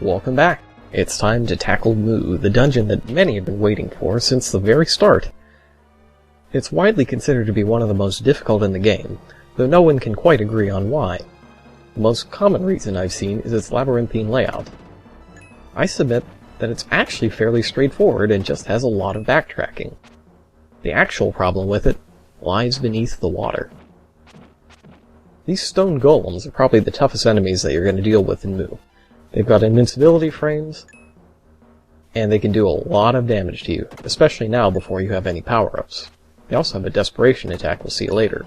Welcome back. It's time to tackle Mu, the dungeon that many have been waiting for since the very start. It's widely considered to be one of the most difficult in the game, though no one can quite agree on why. The most common reason I've seen is its labyrinthine layout. I submit that it's actually fairly straightforward and just has a lot of backtracking. The actual problem with it lies beneath the water. These stone golems are probably the toughest enemies that you're going to deal with in Mu. They've got invincibility frames, and they can do a lot of damage to you, especially now before you have any power-ups. They also have a desperation attack we'll see later.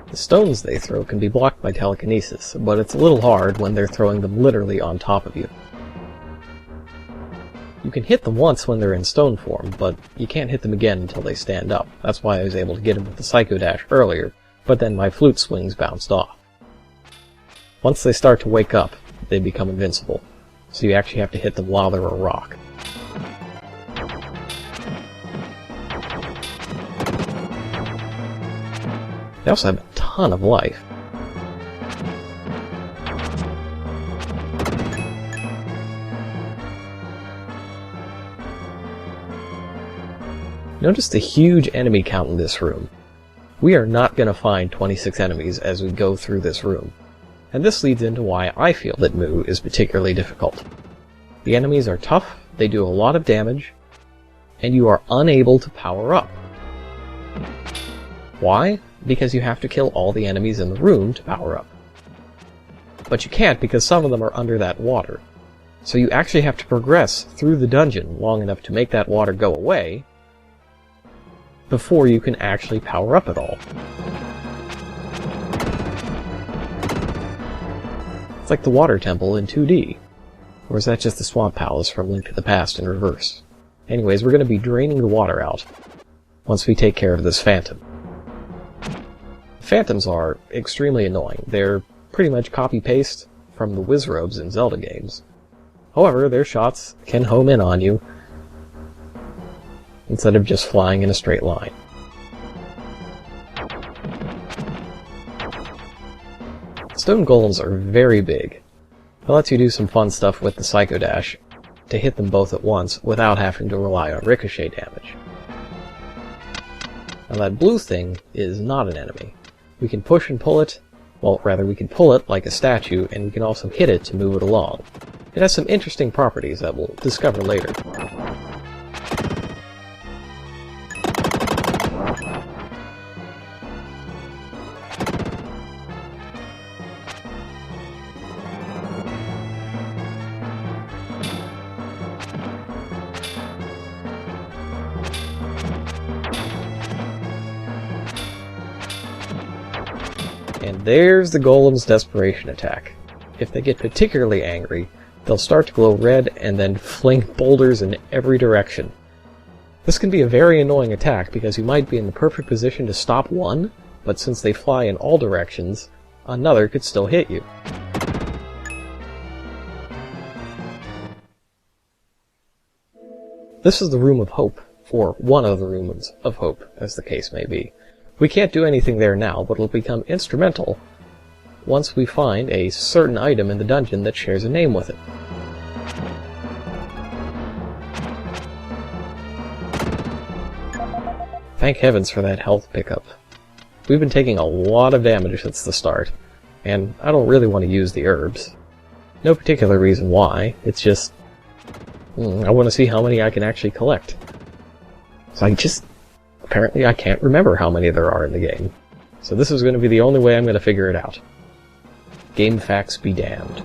The stones they throw can be blocked by telekinesis, but it's a little hard when they're throwing them literally on top of you. You can hit them once when they're in stone form, but you can't hit them again until they stand up. That's why I was able to get them with the Psycho Dash earlier, but then my flute swings bounced off. Once they start to wake up, they become invincible, so you actually have to hit them while they're a rock. They also have a ton of life. Notice the huge enemy count in this room. We are not going to find 26 enemies as we go through this room, and this leads into why I feel that Mu is particularly difficult. The enemies are tough, they do a lot of damage, and you are unable to power up. Why? Because you have to kill all the enemies in the room to power up. But you can't because some of them are under that water. So you actually have to progress through the dungeon long enough to make that water go away before you can actually power up at all. It's like the Water Temple in 2D. Or is that just the Swamp Palace from Link to the Past in reverse? Anyways, we're going to be draining the water out once we take care of this phantom. Phantoms are extremely annoying. They're pretty much copy-paste from the Wizrobes in Zelda games. However, their shots can home in on you instead of just flying in a straight line. Stone golems are very big. It lets you do some fun stuff with the Psycho Dash to hit them both at once without having to rely on ricochet damage. Now that blue thing is not an enemy. We can push and pull it, well, rather we can pull it like a statue, and we can also hit it to move it along. It has some interesting properties that we'll discover later. And there's the golem's desperation attack. If they get particularly angry, they'll start to glow red and then fling boulders in every direction. This can be a very annoying attack because you might be in the perfect position to stop one, but since they fly in all directions, another could still hit you. This is the Room of Hope, or one of the Rooms of Hope, as the case may be. We can't do anything there now, but it'll become instrumental once we find a certain item in the dungeon that shares a name with it. Thank heavens for that health pickup. We've been taking a lot of damage since the start, and I don't really want to use the herbs. No particular reason why, it's just I want to see how many I can actually collect. So apparently I can't remember how many there are in the game. So this is going to be the only way I'm going to figure it out. Game facts be damned.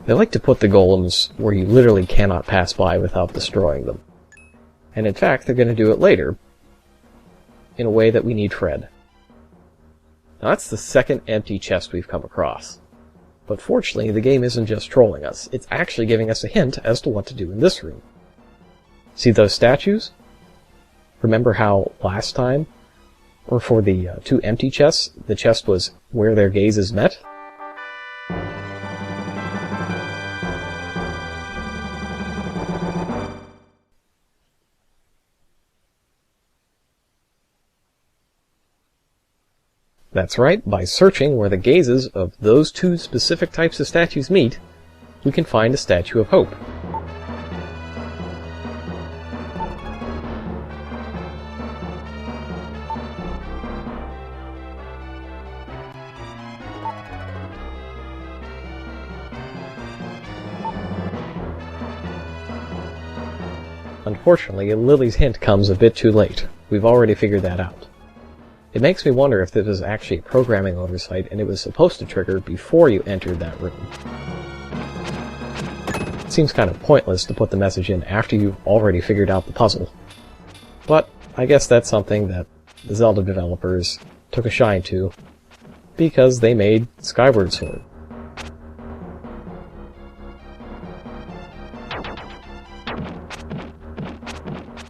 They like to put the golems where you literally cannot pass by without destroying them. And in fact, they're going to do it later, in a way that we need Fred. Now that's the second empty chest we've come across. But fortunately, the game isn't just trolling us, it's actually giving us a hint as to what to do in this room. See those statues? Remember how last time, or for the two empty chests, the chest was where their gazes met? That's right, by searching where the gazes of those two specific types of statues meet, we can find a statue of hope. Unfortunately, Lily's hint comes a bit too late. We've already figured that out. It makes me wonder if this was actually a programming oversight and it was supposed to trigger before you entered that room. It seems kind of pointless to put the message in after you've already figured out the puzzle. But I guess that's something that the Zelda developers took a shine to, because they made Skyward Sword.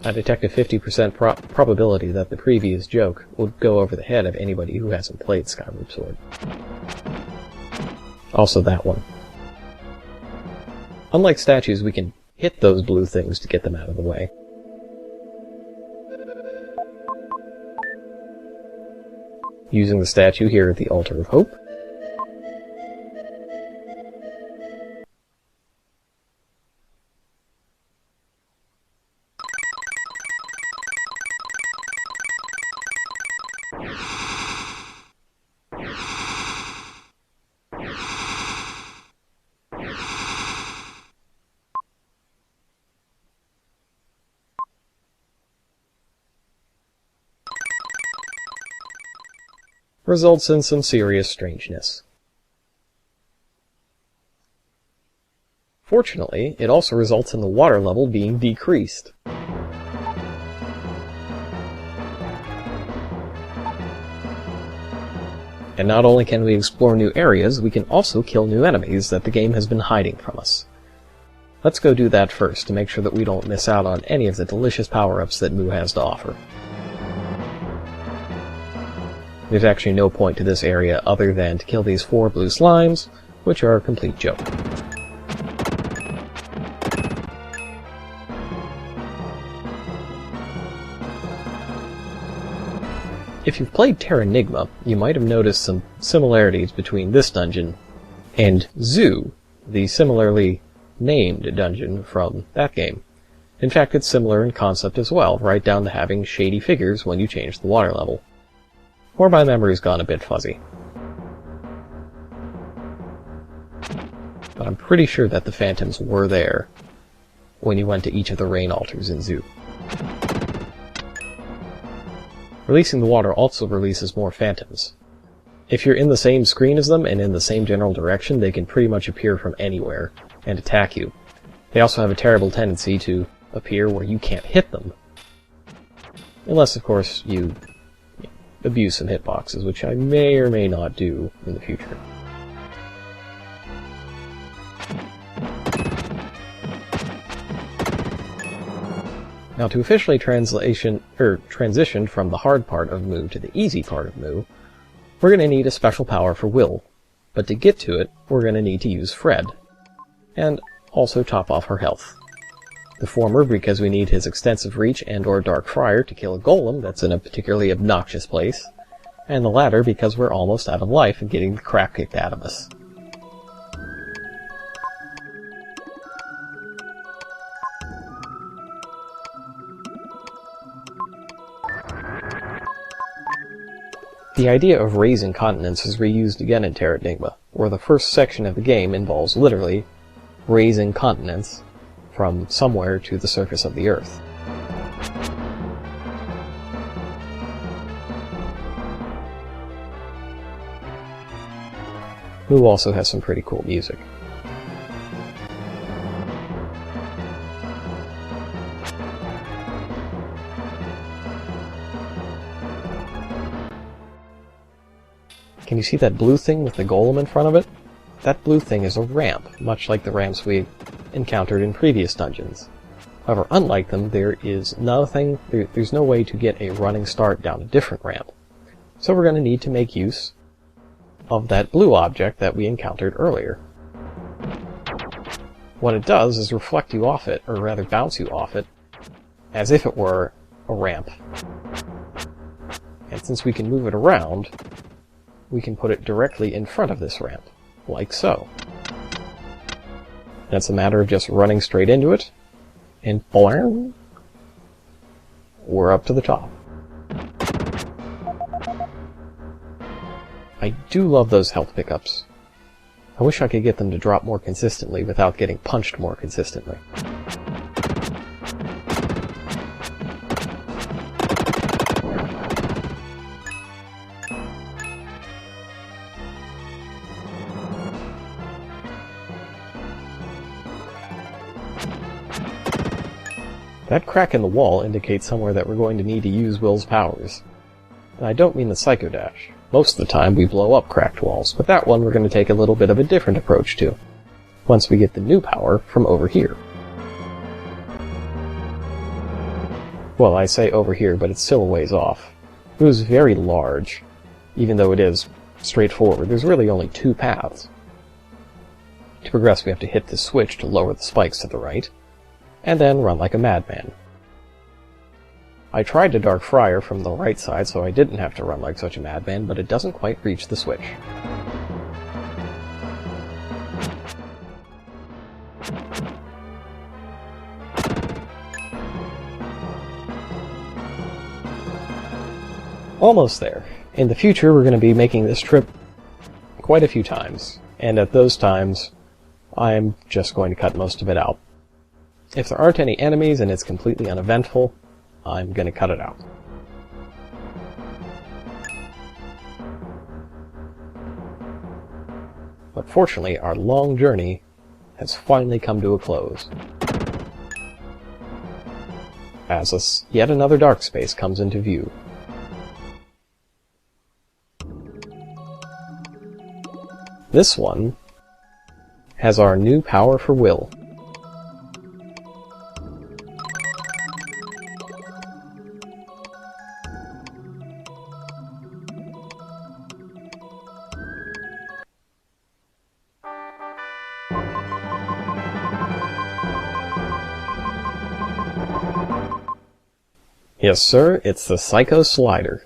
I detect a 50% probability that the previous joke will go over the head of anybody who hasn't played Skyward Sword. Also that one. Unlike statues, we can hit those blue things to get them out of the way. Using the statue here at the Altar of Hope. Results in some serious strangeness. Fortunately, it also results in the water level being decreased. And not only can we explore new areas, we can also kill new enemies that the game has been hiding from us. Let's go do that first to make sure that we don't miss out on any of the delicious power-ups that Mu has to offer. There's actually no point to this area other than to kill these 4 blue slimes, which are a complete joke. If you've played Terranigma, you might have noticed some similarities between this dungeon and Zoo, the similarly named dungeon from that game. In fact, it's similar in concept as well, right down to having shady figures when you change the water level. Or my memory's gone a bit fuzzy. But I'm pretty sure that the phantoms were there when you went to each of the rain altars in Zoo. Releasing the water also releases more phantoms. If you're in the same screen as them and in the same general direction, they can pretty much appear from anywhere and attack you. They also have a terrible tendency to appear where you can't hit them. Unless, of course, you abuse some hitboxes, which I may or may not do in the future. Now, to officially transition from the hard part of Mu to the easy part of Mu, we're going to need a special power for Will. But to get to it, we're going to need to use Fred. And also top off her health. The former because we need his extensive reach and/or Dark Friar to kill a golem that's in a particularly obnoxious place, and the latter because we're almost out of life and getting the crap kicked out of us. The idea of raising continents is reused again in Terranigma, where the first section of the game involves literally raising continents from somewhere to the surface of the Earth. Mu also has some pretty cool music. Can you see that blue thing with the golem in front of it? That blue thing is a ramp, much like the ramps we encountered in previous dungeons. However, unlike them, there's no way to get a running start down a different ramp. So we're going to need to make use of that blue object that we encountered earlier. What it does is reflect you off it, or rather bounce you off it, as if it were a ramp. And since we can move it around, we can put it directly in front of this ramp, like so. And it's a matter of just running straight into it, and blam, we're up to the top. I do love those health pickups. I wish I could get them to drop more consistently without getting punched more consistently. That crack in the wall indicates somewhere that we're going to need to use Will's powers. And I don't mean the Psycho Dash. Most of the time we blow up cracked walls, but that one we're going to take a little bit of a different approach to, once we get the new power from over here. Well, I say over here, but it's still a ways off. It was very large, even though it is straightforward. There's really only two paths. To progress, we have to hit the switch to lower the spikes to the right, and then run like a madman. I tried to Dark Friar from the right side so I didn't have to run like such a madman, but it doesn't quite reach the switch. Almost there. In the future, we're going to be making this trip quite a few times, and at those times, I'm just going to cut most of it out. If there aren't any enemies and it's completely uneventful, I'm going to cut it out. But fortunately, our long journey has finally come to a close, as yet another dark space comes into view. This one has our new power for Will. Yes, sir, it's the Psycho Slider.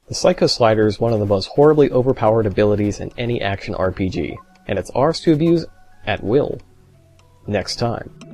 The Psycho Slider is one of the most horribly overpowered abilities in any action RPG, and it's ours to abuse at will. Next time.